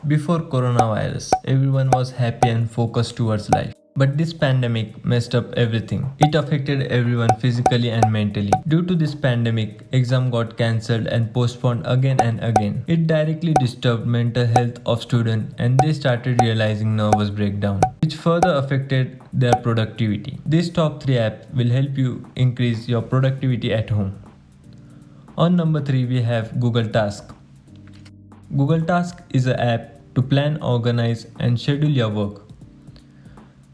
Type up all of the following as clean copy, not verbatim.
Before coronavirus, everyone was happy and focused towards life. But this pandemic messed up everything. It affected everyone physically and mentally. Due to this pandemic, exam got cancelled and postponed again and again. It directly disturbed mental health of students and they started realizing nervous breakdown, which further affected their productivity. This top 3 app will help you increase your productivity at home. On number 3 we have Google Task. Google Task is an app to plan, organize, and schedule your work.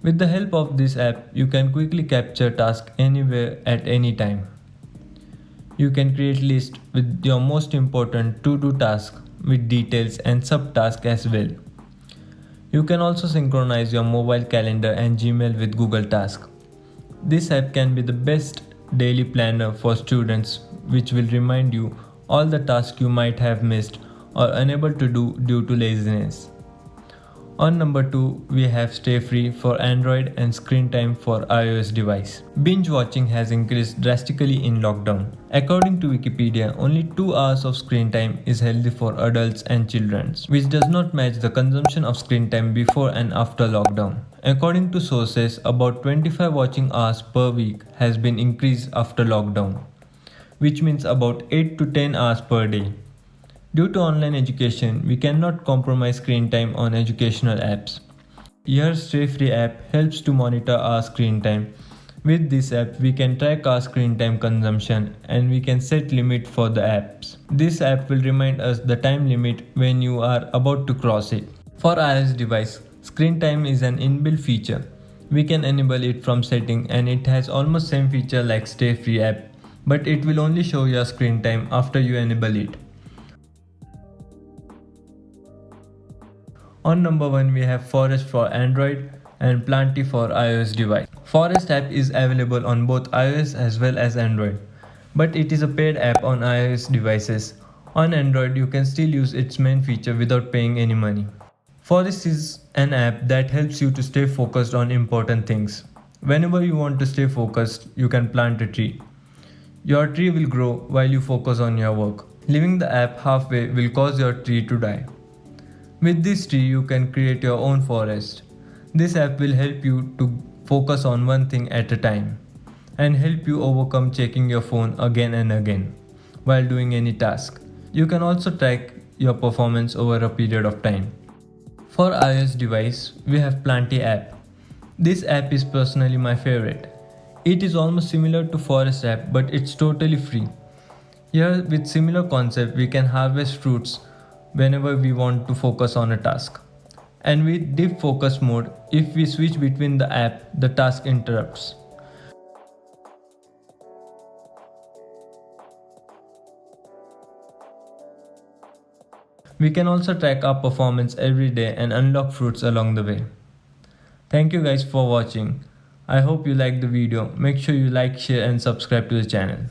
With the help of this app, you can quickly capture tasks anywhere at any time. You can create lists with your most important to-do tasks with details and subtasks as well. You can also synchronize your mobile calendar and Gmail with Google Task. This app can be the best daily planner for students, which will remind you all the tasks you might have missed or unable to do due to laziness. On number 2, we have Stay Free for Android and Screen Time for iOS device. Binge watching has increased drastically in lockdown. According to Wikipedia, only 2 hours of screen time is healthy for adults and children, which does not match the consumption of screen time before and after lockdown. According to sources, about 25 watching hours per week has been increased after lockdown, which means about 8 to 10 hours per day. Due to online education, we cannot compromise screen time on educational apps. Your Stay Free app helps to monitor our screen time. With this app, we can track our screen time consumption and we can set limit for the apps. This app will remind us the time limit when you are about to cross it. For iOS device, screen time is an inbuilt feature. We can enable it from setting and it has almost same feature like Stay Free app, but it will only show your screen time after you enable it. On number 1 we have Forest for Android and Planty for iOS device. Forest app is available on both iOS as well as Android, but it is a paid app on iOS devices. On Android you can still use its main feature without paying any money. Forest is an app that helps you to stay focused on important things. Whenever you want to stay focused, you can plant a tree. Your tree will grow while you focus on your work. Leaving the app halfway will cause your tree to die. With this tree, you can create your own forest. This app will help you to focus on one thing at a time and help you overcome checking your phone again and again while doing any task. You can also track your performance over a period of time. For iOS device, we have Planty app. This app is personally my favorite. It is almost similar to Forest app, but it's totally free. Here with similar concept, we can harvest fruits whenever we want to focus on a task. And with deep focus mode, if we switch between the app, the task interrupts. We can also track our performance every day and unlock fruits along the way. Thank you guys for watching. I hope you liked the video. Make sure you like, share and subscribe to the channel.